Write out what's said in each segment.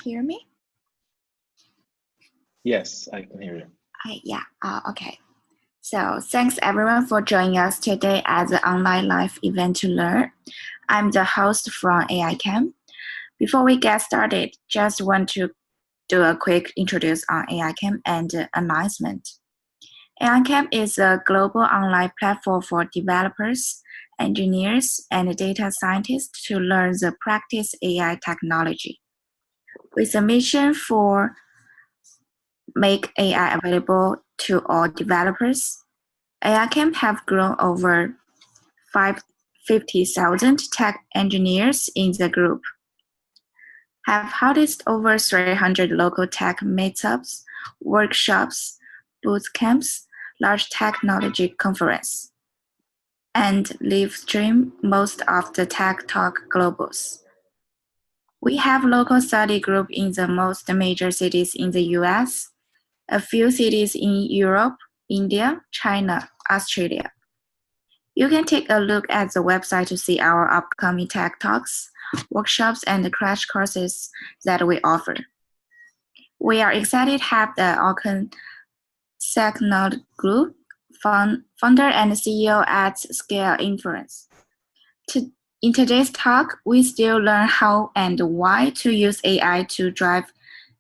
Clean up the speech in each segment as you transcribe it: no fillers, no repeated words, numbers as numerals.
hear me? Yes, I can hear you. Okay. So thanks everyone for joining us today at the online live event to learn. I'm the host from AI Camp. Before we get started, just want to do a quick introduction on AI Camp and announcement. AI Camp is a global online platform for developers, engineers, and data scientists to learn the practice AI technology. With a mission for make AI available to all developers, AI Camp have grown over 50,000 tech engineers in the group, have hosted over 300 local tech meetups, workshops, boot camps, large technology conference, and live stream most of the Tech Talk Globals. We have local study group in the most major cities in the US, a few cities in Europe, India, China, Australia. You can take a look at the website to see our upcoming tech talks, workshops, and crash courses that we offer. We are excited to have the Alcon Secnod Group, founder and CEO at Scale Inference. In today's talk, we still learn how and why to use AI to drive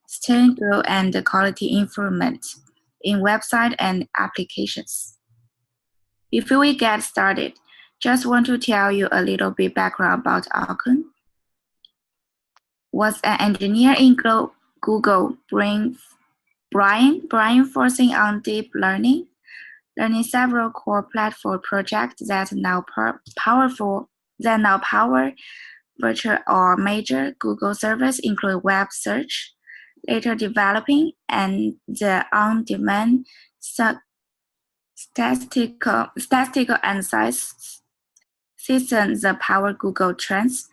sustained growth and quality improvement in website and applications. Before we get started, just want to tell you a little bit background about Alcon. Was an engineer in Google, Brian focusing on deep learning several core platform projects that now power virtual or major Google service, include web search, later developing, and the on-demand statistical analysis system that power Google Trends,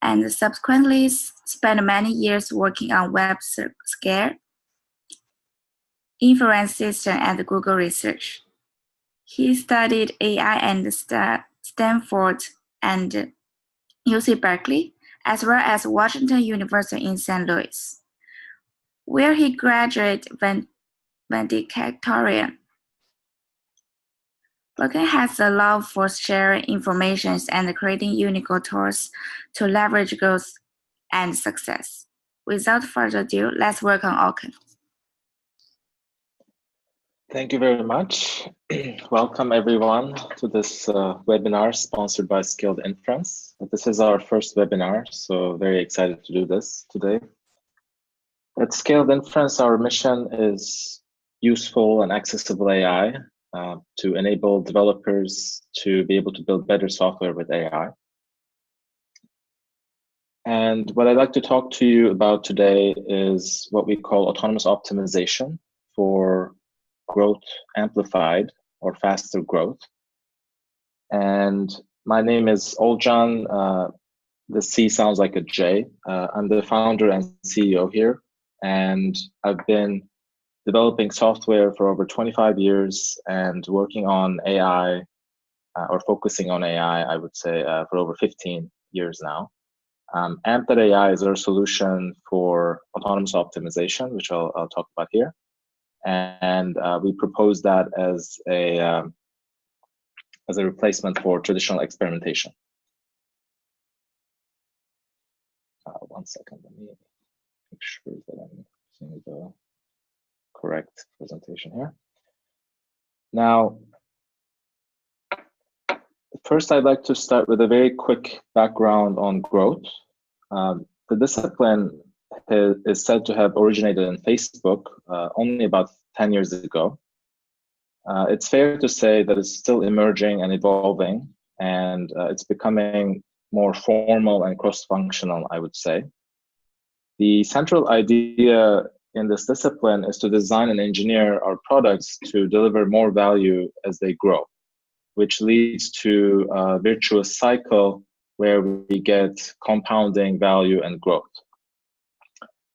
and subsequently spent many years working on web scale inference system at Google Research. He studied AI at Stanford and UC Berkeley, as well as Washington University in St. Louis, where he graduated valedictorian. Alcon has a love for sharing information and creating unique tools to leverage growth and success. Without further ado, let's welcome Alcon. Thank you very much. Welcome everyone to this webinar sponsored by Scaled Inference. This is our first webinar, so very excited to do this today. At Scaled Inference, our mission is useful and accessible AI to enable developers to be able to build better software with AI. And what I'd like to talk to you about today is what we call autonomous optimization for growth amplified or faster growth. And my name is Olcan. The C sounds like a J. I'm the founder and CEO here, and I've been developing software for over 25 years and working on AI or focusing on AI, I would say, for over 15 years now. Amp.ai is our solution for autonomous optimization, which I'll talk about here. And we propose that as a replacement for traditional experimentation. One second, let me make sure that I'm seeing the correct presentation here. Now, first I'd like to start with a very quick background on growth. The discipline is said to have originated in Facebook only about 10 years ago. It's fair to say that it's still emerging and evolving, and it's becoming more formal and cross-functional, I would say. The central idea in this discipline is to design and engineer our products to deliver more value as they grow, which leads to a virtuous cycle where we get compounding value and growth.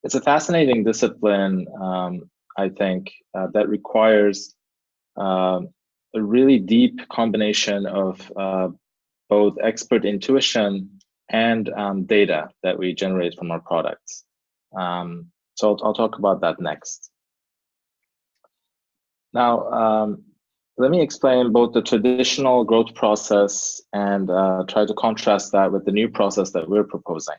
It's a fascinating discipline, I think, that requires a really deep combination of both expert intuition and data that we generate from our products. So I'll talk about that next. Now, let me explain both the traditional growth process and try to contrast that with the new process that we're proposing.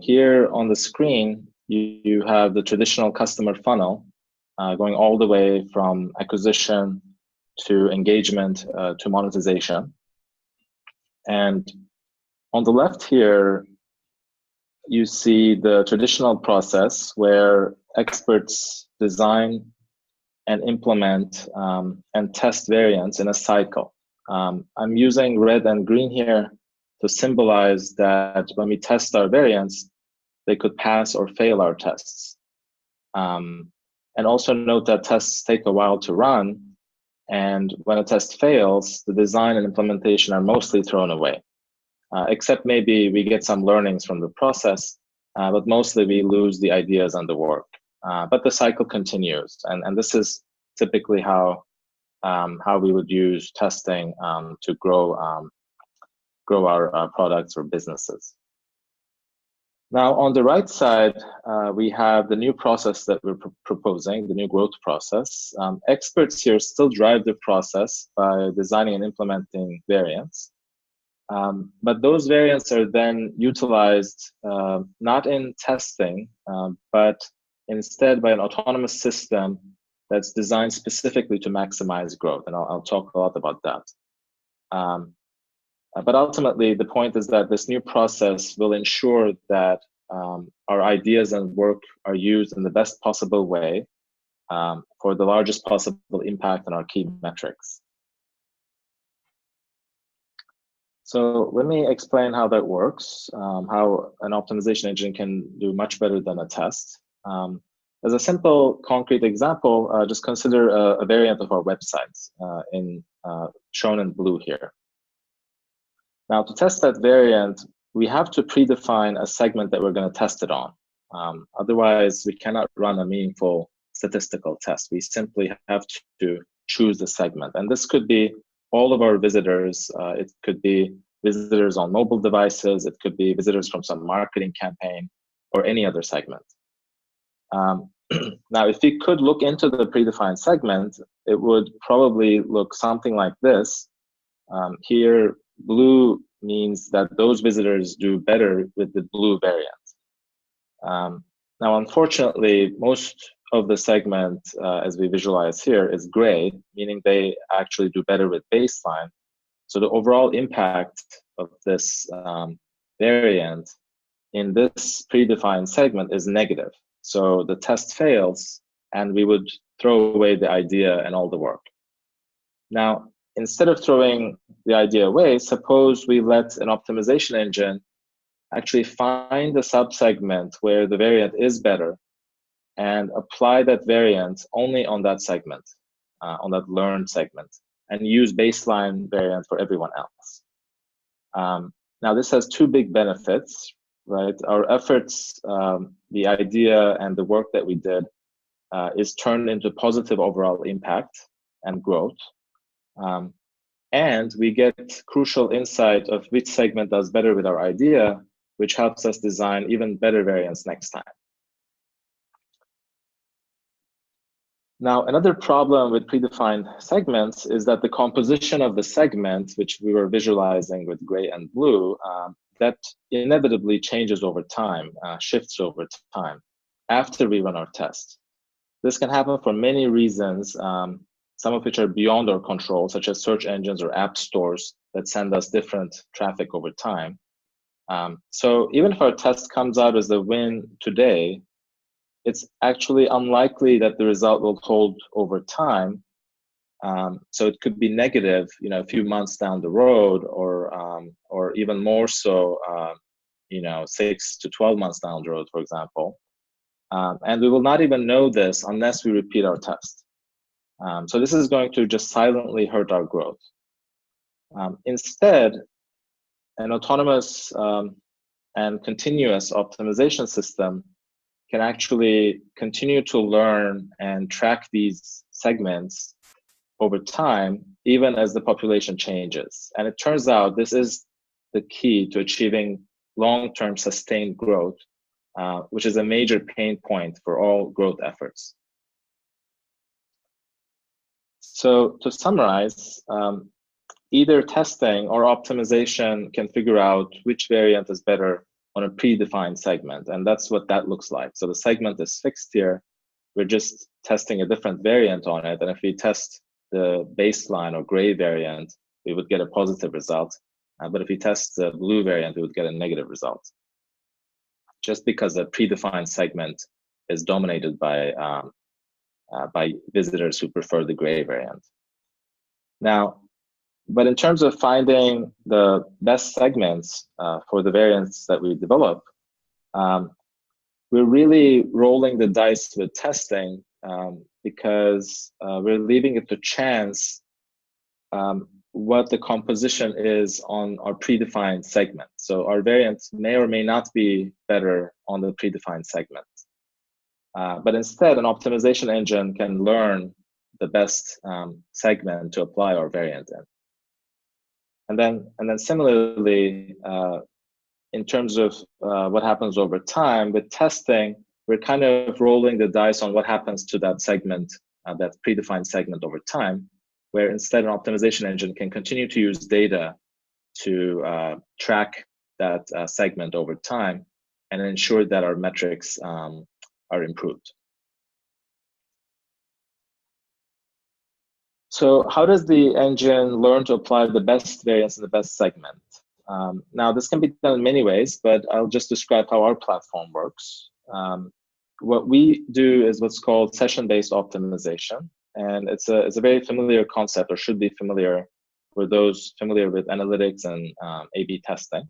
Here on the screen, you have the traditional customer funnel going all the way from acquisition to engagement to monetization. And on the left here, you see the traditional process where experts design and implement and test variants in a cycle. I'm using red and green here to symbolize that when we test our variants, they could pass or fail our tests. And also note that tests take a while to run, and when a test fails, the design and implementation are mostly thrown away, except maybe we get some learnings from the process, but mostly we lose the ideas and the work. But the cycle continues, and this is typically how we would use testing to grow our products or businesses. Now, on the right side, we have the new process that we're proposing, the new growth process. Experts here still drive the process by designing and implementing variants. But those variants are then utilized not in testing, but instead by an autonomous system that's designed specifically to maximize growth. And I'll talk a lot about that. But ultimately, the point is that this new process will ensure that our ideas and work are used in the best possible way for the largest possible impact on our key metrics. So let me explain how that works, how an optimization engine can do much better than a test. As a simple, concrete example, just consider a variant of our websites shown in blue here. Now, to test that variant, we have to predefine a segment that we're going to test it on. Otherwise, we cannot run a meaningful statistical test. We simply have to choose the segment. And this could be all of our visitors. It could be visitors on mobile devices. It could be visitors from some marketing campaign or any other segment. Now, if we could look into the predefined segment, it would probably look something like this. Here, blue means that those visitors do better with the blue variant. Now, unfortunately, most of the segment, as we visualize here, is gray, meaning they actually do better with baseline. So the overall impact of this variant in this predefined segment is negative. So the test fails, and we would throw away the idea and all the work. Now, instead of throwing the idea away, suppose we let an optimization engine actually find a subsegment where the variant is better and apply that variant only on that segment, on that learned segment, and use baseline variant for everyone else. Now, this has two big benefits, right? Our efforts, the idea and the work that we did is turned into positive overall impact and growth. And we get crucial insight of which segment does better with our idea, which helps us design even better variants next time. Now, another problem with predefined segments is that the composition of the segment, which we were visualizing with gray and blue, that inevitably changes over time, shifts over time after we run our test. This can happen for many reasons, some of which are beyond our control, such as search engines or app stores that send us different traffic over time. So even if our test comes out as a win today, it's actually unlikely that the result will hold over time. So it could be negative, a few months down the road, or even more so, 6 to 12 months down the road, for example. And we will not even know this unless we repeat our test. So this is going to just silently hurt our growth. Instead, an autonomous and continuous optimization system can actually continue to learn and track these segments over time, even as the population changes. And it turns out this is the key to achieving long-term sustained growth which is a major pain point for all growth efforts. So to summarize, either testing or optimization can figure out which variant is better on a predefined segment, and that's what that looks like. So the segment is fixed here. We're just testing a different variant on it, and if we test the baseline or gray variant, we would get a positive result. But if we test the blue variant, we would get a negative result, just because the predefined segment is dominated by visitors who prefer the gray variant. Now, but in terms of finding the best segments for the variants that we develop, we're really rolling the dice with testing because we're leaving it to chance what the composition is on our predefined segment. So our variants may or may not be better on the predefined segment. But instead, an optimization engine can learn the best segment to apply our variant in. And then similarly, in terms of what happens over time, with testing, we're kind of rolling the dice on what happens to that segment, that predefined segment over time, where instead an optimization engine can continue to use data to track that segment over time and ensure that our metrics are improved. So how does the engine learn to apply the best variants in the best segment? Now, this can be done in many ways, but I'll just describe how our platform works. What we do is what's called session-based optimization, and it's a very familiar concept, or should be familiar for those familiar with analytics and A/B testing.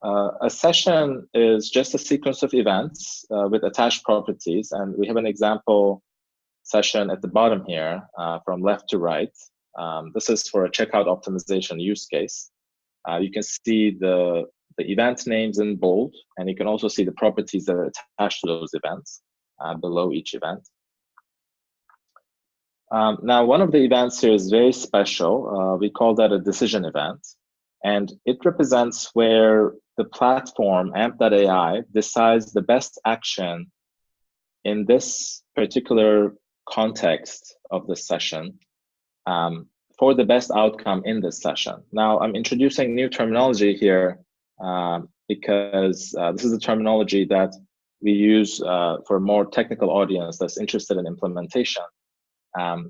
A session is just a sequence of events with attached properties, and we have an example session at the bottom here from left to right. This is for a checkout optimization use case. You can see the event names in bold, and you can also see the properties that are attached to those events below each event. Now, one of the events here is very special. We call that a decision event, and it represents where the platform, AMP.AI, decides the best action in this particular context of the session for the best outcome in this session. Now, I'm introducing new terminology here because this is a terminology that we use for a more technical audience that's interested in implementation.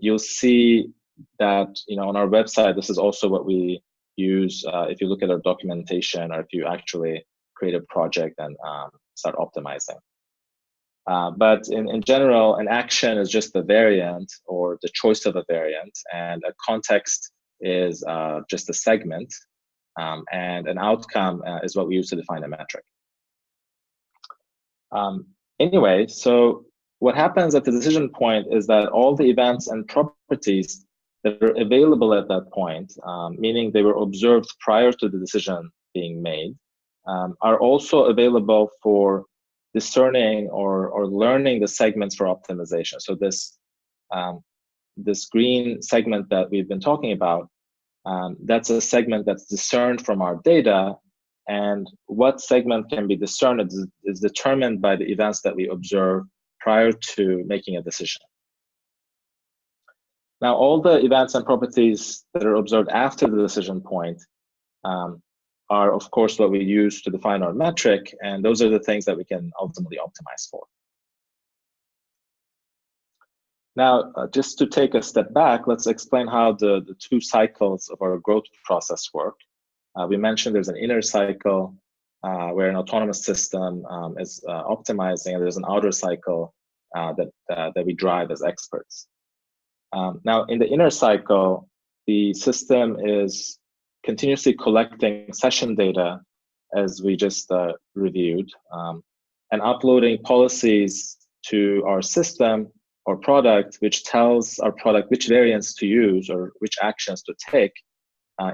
You'll see that on our website, this is also what we use if you look at our documentation or if you actually create a project and start optimizing. But in general, an action is just the variant or the choice of a variant, and a context is just a segment, and an outcome is what we use to define a metric. Anyway, so what happens at the decision point is that all the events and properties that are available at that point, meaning they were observed prior to the decision being made, are also available for discerning or learning the segments for optimization. So this green segment that we've been talking about, that's a segment that's discerned from our data, and what segment can be discerned is determined by the events that we observe prior to making a decision. Now, all the events and properties that are observed after the decision point are, of course, what we use to define our metric, and those are the things that we can ultimately optimize for. Now, just to take a step back, let's explain how the two cycles of our growth process work. We mentioned there's an inner cycle where an autonomous system is optimizing, and there's an outer cycle that we drive as experts. Now, in the inner cycle, the system is continuously collecting session data, as we just reviewed, and uploading policies to our system or product, which tells our product which variants to use or which actions to take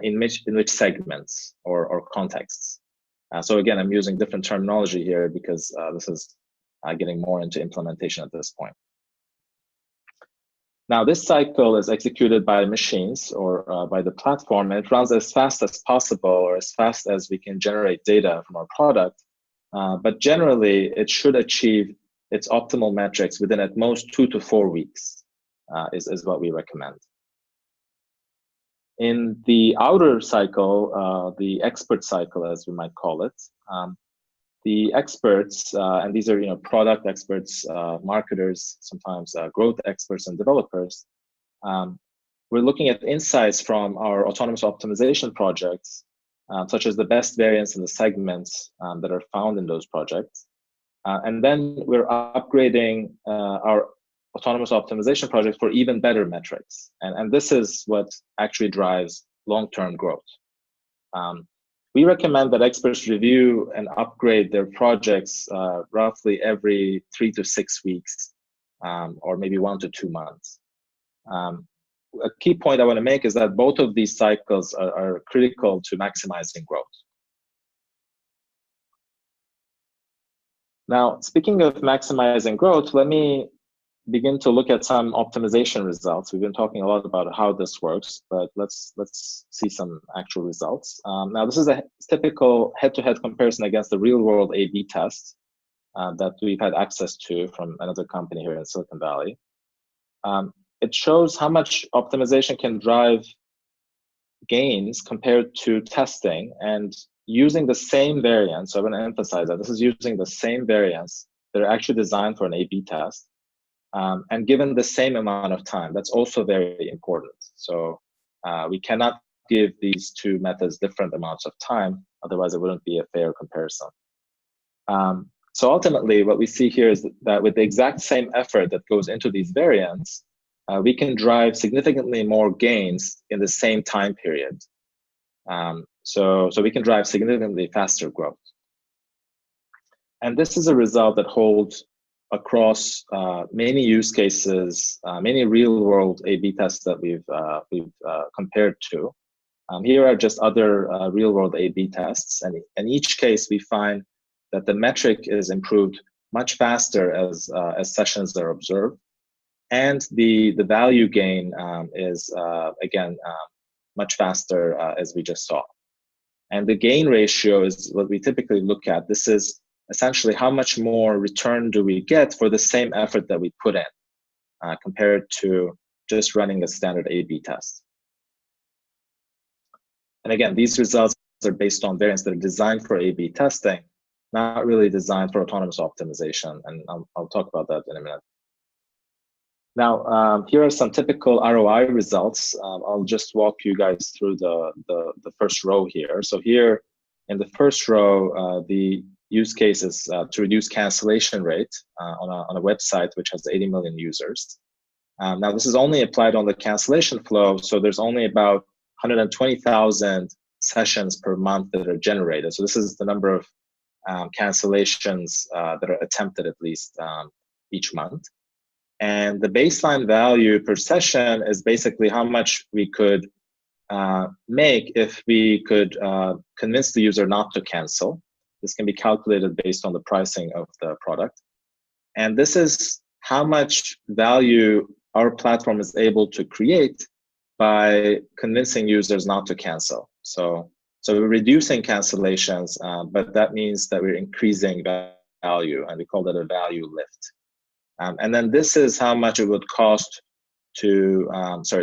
in which segments or contexts. So again, I'm using different terminology here because this is getting more into implementation at this point. Now, this cycle is executed by machines or by the platform, and it runs as fast as possible or as fast as we can generate data from our product but generally it should achieve its optimal metrics within at most 2 to 4 weeks, is what we recommend. In the outer cycle, the expert cycle, as we might call it, the experts, and these are product experts, marketers, sometimes growth experts and developers, we're looking at insights from our autonomous optimization projects, such as the best variants in the segments that are found in those projects. And then we're upgrading our autonomous optimization project for even better metrics. And this is what actually drives long-term growth. We recommend that experts review and upgrade their projects roughly every 3 to 6 weeks, or maybe 1 to 2 months. A key point I want to make is that both of these cycles are critical to maximizing growth. Now, speaking of maximizing growth, let me begin to look at some optimization results. We've been talking a lot about how this works, but let's see some actual results. Now, this is a typical head-to-head comparison against the RealWorld AB test that we've had access to from another company here in Silicon Valley. It shows how much optimization can drive gains compared to testing, and using the same variants. So I want to emphasize that this is using the same variants that are actually designed for an A/B test, and given the same amount of time. That's also very important. So we cannot give these two methods different amounts of time, otherwise it wouldn't be a fair comparison. So ultimately, what we see here is that with the exact same effort that goes into these variants, we can drive significantly more gains in the same time period. So we can drive significantly faster growth. And this is a result that holds across many use cases, many real-world A/B tests that we've compared to. Here are just other real-world A/B tests, and in each case we find that the metric is improved much faster as sessions are observed, and the value gain is again much faster as we just saw. And the gain ratio is what we typically look at. This is essentially how much more return do we get for the same effort that we put in compared to just running a standard A/B test. And again, these results are based on variants that are designed for A/B testing, not really designed for autonomous optimization. And I'll talk about that in a minute. Now, here are some typical ROI results. I'll just walk you guys through the first row here. So here in the first row, the use case is to reduce cancellation rate on a website which has 80 million users. Now, this is only applied on the cancellation flow, so there's only about 120,000 sessions per month that are generated. So this is the number of cancellations that are attempted at least each month. And the baseline value per session is basically how much we could make if we could convince the user not to cancel. This can be calculated based on the pricing of the product. And this is how much value our platform is able to create by convincing users not to cancel. So we're reducing cancellations, but that means that we're increasing value, and we call that a value lift. And then this is how much it would cost to,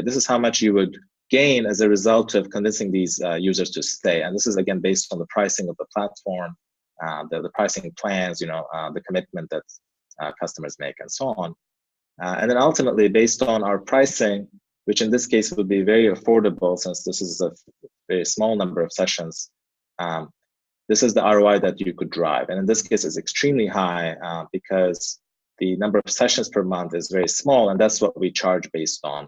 this is how much you would gain as a result of convincing these users to stay. And this is again based on the pricing of the platform, the pricing plans, the commitment that customers make, and so on. And then ultimately, based on our pricing, which in this case would be very affordable since this is a very small number of sessions, this is the ROI that you could drive. And in this case, it's extremely high because the number of sessions per month is very small, and that's what we charge based on.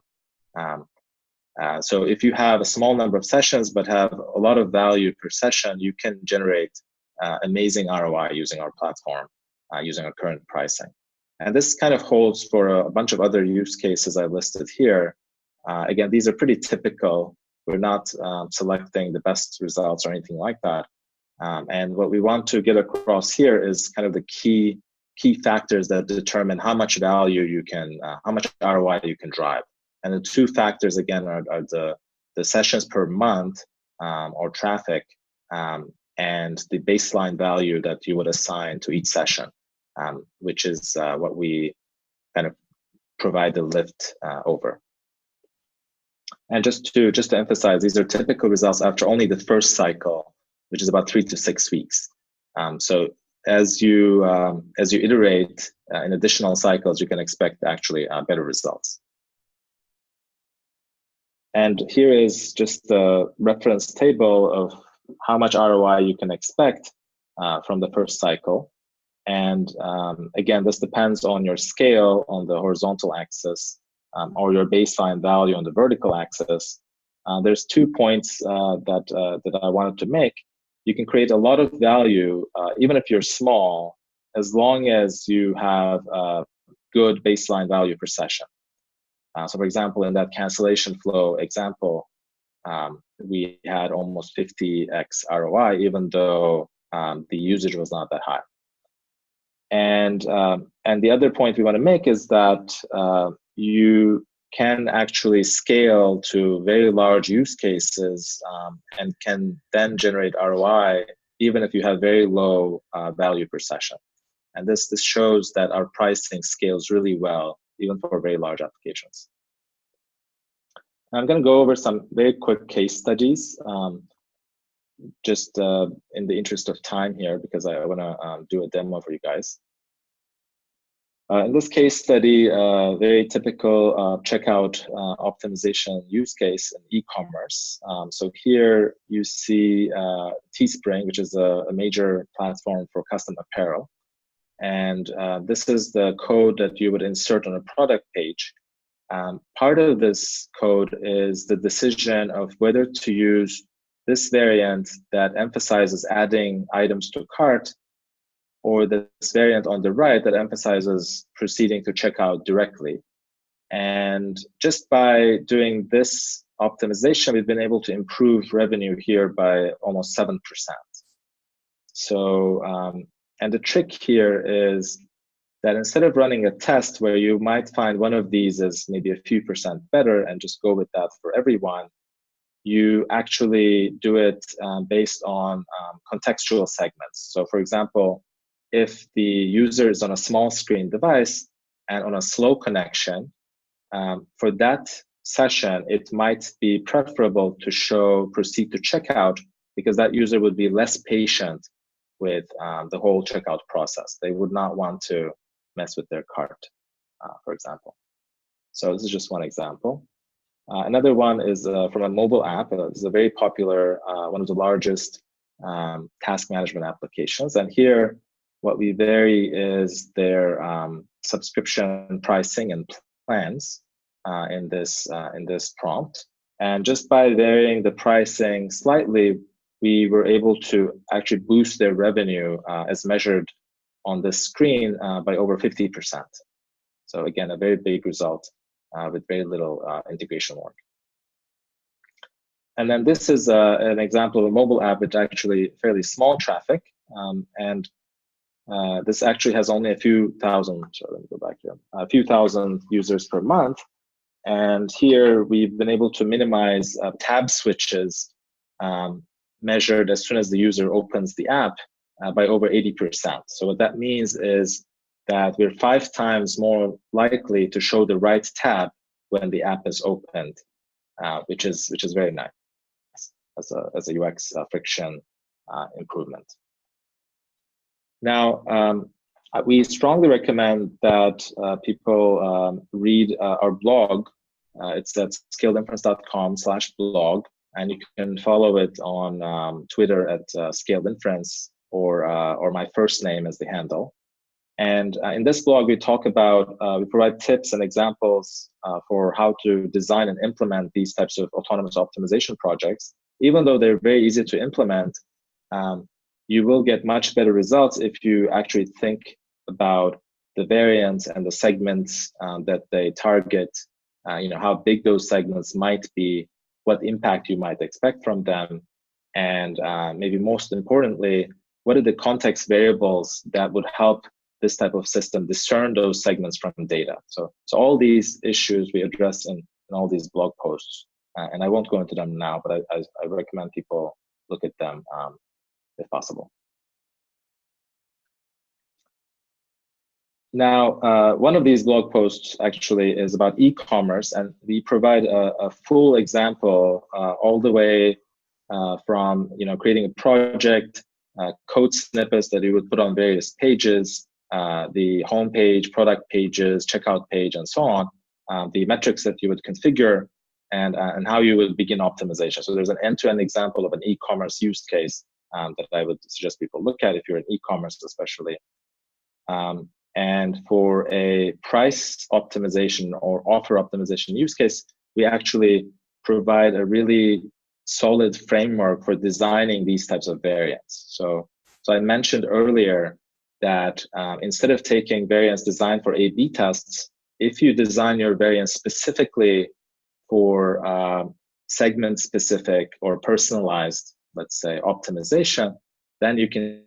So if you have a small number of sessions but have a lot of value per session, you can generate amazing ROI using our platform, using our current pricing. And this kind of holds for a bunch of other use cases I listed here. Again, these are pretty typical. We're not selecting the best results or anything like that. And what we want to get across here is kind of the key factors that determine how much value you can, how much ROI you can drive. And the two factors again are the sessions per month or traffic, and the baseline value that you would assign to each session, which is what we kind of provide the lift over. And just to emphasize, these are typical results after only the first cycle, which is about 3 to 6 weeks. So as you iterate in additional cycles, you can expect actually better results. And here is just a reference table of how much ROI you can expect from the first cycle. And again, this depends on your scale on the horizontal axis or your baseline value on the vertical axis. There's 2 points that I wanted to make. You can create a lot of value, even if you're small, as long as you have a good baseline value per session. So for example, in that cancellation flow example, we had almost 50x ROI, even though the usage was not that high. And the other point we want to make is that you can actually scale to very large use cases and can then generate ROI even if you have very low value per session. And this shows that our pricing scales really well, even for very large applications. I'm going to go over some very quick case studies, just in the interest of time here, because I want to do a demo for you guys. In this case study, very typical checkout optimization use case in e-commerce. So here you see Teespring, which is a major platform for custom apparel. And this is the code that you would insert on a product page. Part of this code is the decision of whether to use this variant that emphasizes adding items to cart, or this variant on the right that emphasizes proceeding to checkout directly. And just by doing this optimization, we've been able to improve revenue here by almost 7%. So, and the trick here is that instead of running a test where you might find one of these is maybe a few percent better and just go with that for everyone, you actually do it based on contextual segments. So for example, if the user is on a small screen device and on a slow connection, for that session, it might be preferable to show proceed to checkout because that user would be less patient with the whole checkout process. They would not want to mess with their cart, for example. So this is just one example. Another one is from a mobile app. This is a very popular, one of the largest task management applications. And here, what we vary is their subscription pricing and plans in this prompt. And just by varying the pricing slightly, we were able to actually boost their revenue as measured on the screen by over 50%. So again, a very big result with very little integration work. And then this is an example of a mobile app with actually fairly small traffic. And this actually has only a few thousand, so let me go back here, a few thousand users per month. And here we've been able to minimize tab switches measured as soon as the user opens the app by over 80%. So what that means is that we're 5 times more likely to show the right tab when the app is opened, which is very nice as a UX friction improvement. Now, we strongly recommend that people read our blog. It's at scaledinference.com/blog, and you can follow it on Twitter at scaledinference or my first name as the handle. And in this blog, we talk about, we provide tips and examples for how to design and implement these types of autonomous optimization projects. Even though they're very easy to implement, you will get much better results if you actually think about the variants and the segments that they target, how big those segments might be, what impact you might expect from them, and maybe most importantly, what are the context variables that would help this type of system discern those segments from data. So all these issues we address in all these blog posts, and I won't go into them now, but I recommend people look at them if possible. Now, one of these blog posts actually is about e-commerce, and we provide a full example all the way from creating a project, code snippets that you would put on various pages, the home page, product pages, checkout page, and so on, the metrics that you would configure, and how you would begin optimization. So there's an end-to-end example of an e-commerce use case that I would suggest people look at if you're in e-commerce especially. And for a price optimization or offer optimization use case, we actually provide a really solid framework for designing these types of variants. So I mentioned earlier that instead of taking variants designed for A/B tests, if you design your variants specifically for segment-specific or personalized, let's say, optimization, then you can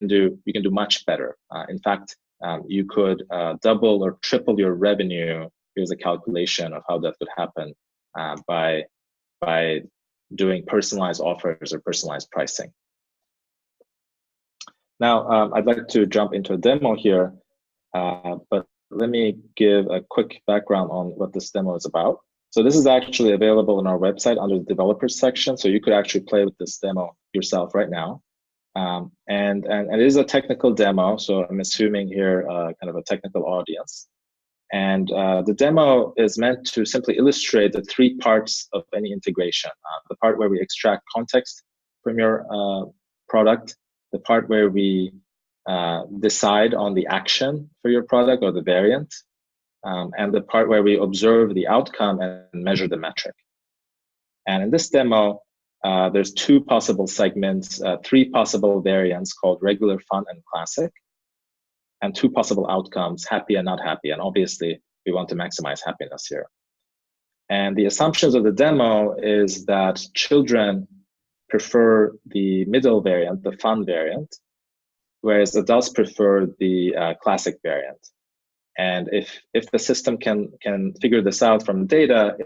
do much better. In fact, you could double or triple your revenue. Here's a calculation of how that would happen by doing personalized offers or personalized pricing. Now, I'd like to jump into a demo here, but let me give a quick background on what this demo is about. So this is actually available on our website under the developers section, so you could actually play with this demo yourself right now. And it is a technical demo, so I'm assuming here kind of a technical audience. And the demo is meant to simply illustrate the three parts of any integration. The part where we extract context from your product, the part where we decide on the action for your product or the variant, and the part where we observe the outcome and measure the metric. And in this demo, there's two possible segments, three possible variants called regular, fun, and classic, and two possible outcomes, happy and not happy. And obviously, we want to maximize happiness here. And the assumptions of the demo is that children prefer the middle variant, the fun variant, whereas adults prefer the classic variant. And if the system can figure this out from data,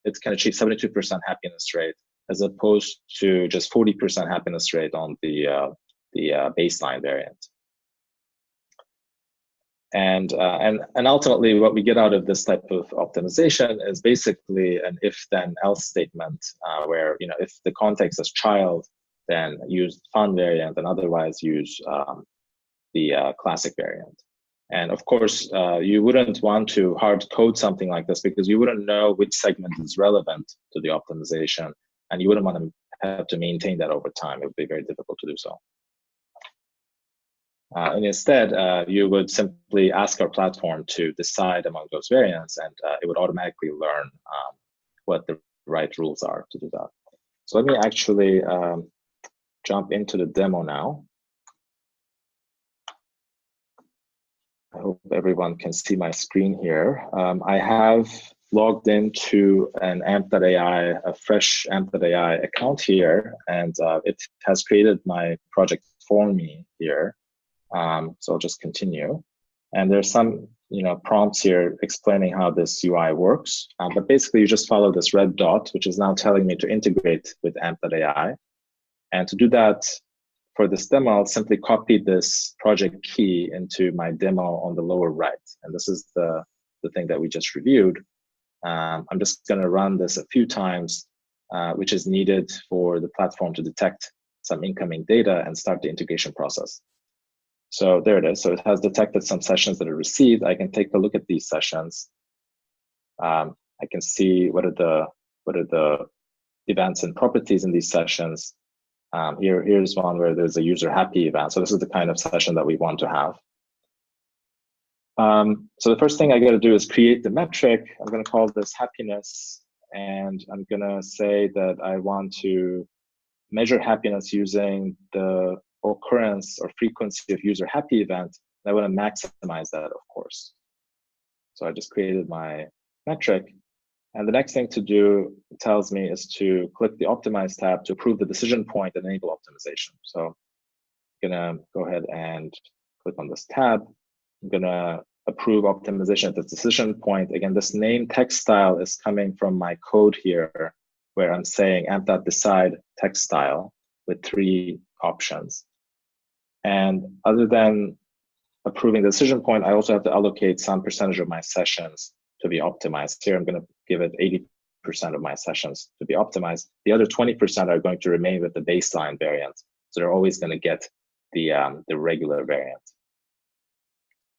it can achieve 72% happiness rate, as opposed to just 40% happiness rate on the baseline variant. And ultimately, what we get out of this type of optimization is basically an if-then-else statement, where if the context is child, then use fun variant, and otherwise use the classic variant. And of course, you wouldn't want to hard code something like this because you wouldn't know which segment is relevant to the optimization, and you wouldn't want to have to maintain that over time. It would be very difficult to do so. And instead, you would simply ask our platform to decide among those variants, and it would automatically learn what the right rules are to do that. So let me actually jump into the demo now. I hope everyone can see my screen here. I have logged into an AMP.ai, a fresh AMP.ai account here, and it has created my project for me here. So I'll just continue. And there's some prompts here explaining how this UI works. But basically, you just follow this red dot, which is now telling me to integrate with AMP.ai. And to do that, for this demo, I'll simply copy this project key into my demo on the lower right. And this is the thing that we just reviewed. I'm just going to run this a few times, which is needed for the platform to detect some incoming data and start the integration process. So there it is. So it has detected some sessions that are received. I can take a look at these sessions. I can see what are the events and properties in these sessions. Here's one where there's a user happy event. So this is the kind of session that we want to have. So the first thing I got to do is create the metric. I'm going to call this happiness, and I'm going to say that I want to measure happiness using the occurrence or frequency of user happy event. And I want to maximize that, of course. So I just created my metric. And the next thing to do, it tells me, is to click the Optimize tab to approve the decision point and enable optimization. So I'm going to go ahead and click on this tab. I'm going to approve optimization at the decision point. Again, this name text style is coming from my code here, where I'm saying amp.decide text style with 3 options. And other than approving the decision point, I also have to allocate some percentage of my sessions to be optimized. Here, I'm going to give it 80% of my sessions to be optimized. The other 20% are going to remain with the baseline variant. So they're always going to get the regular variant.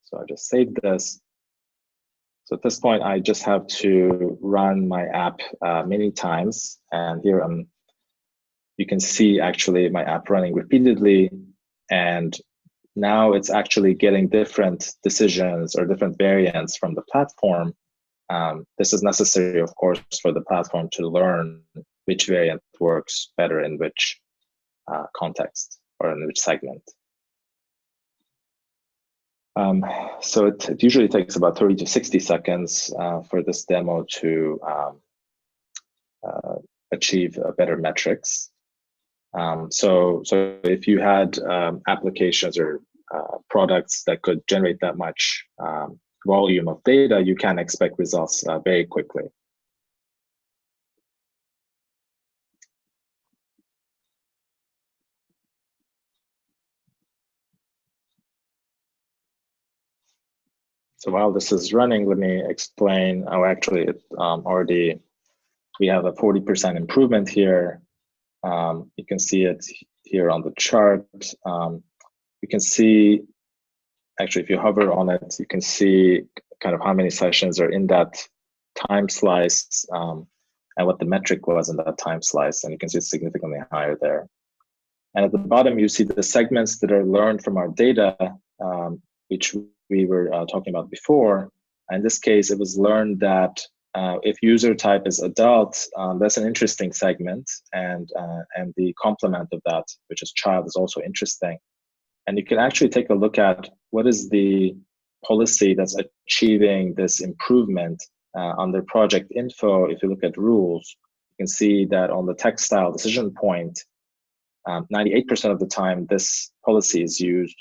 So I just saved this. So at this point, I just have to run my app many times. And here you can see actually my app running repeatedly. And now it's actually getting different decisions or different variants from the platform. This is necessary, of course, for the platform to learn which variant works better in which context or in which segment. So it usually takes about 30 to 60 seconds for this demo to achieve better metrics. So if you had applications or products that could generate that much volume of data, you can expect results very quickly. So while this is running, let me explain. Oh, actually, we have a 40% improvement here. You can see it here on the chart. You can see, actually, if you hover on it, you can see kind of how many sessions are in that time slice and what the metric was in that time slice. And you can see it's significantly higher there. And at the bottom, you see the segments that are learned from our data, which we were talking about before. In this case, it was learned that if user type is adult, that's an interesting segment, and the complement of that, which is child, is also interesting. And you can actually take a look at what is the policy that's achieving this improvement under project info. If you look at rules, you can see that on the textile decision point, 98% of the time this policy is used,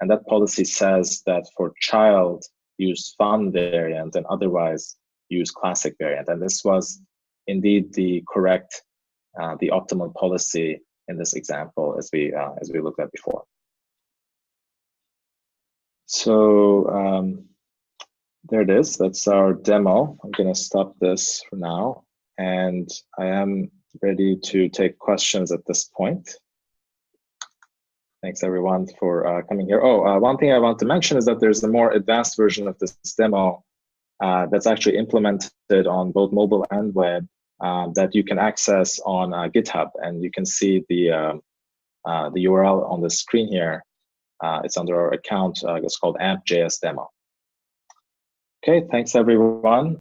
and that policy says that for child, use fun variant, and otherwise use classic variant. And this was indeed the correct, the optimal policy in this example, as we looked at before. So there it is. That's our demo. I'm going to stop this for now, and I am ready to take questions at this point. Thanks everyone for coming here. Oh, one thing I want to mention is that there's a more advanced version of this demo that's actually implemented on both mobile and web that you can access on GitHub, and you can see the URL on the screen here. It's under our account. It's called AMP.js demo. Okay, thanks everyone.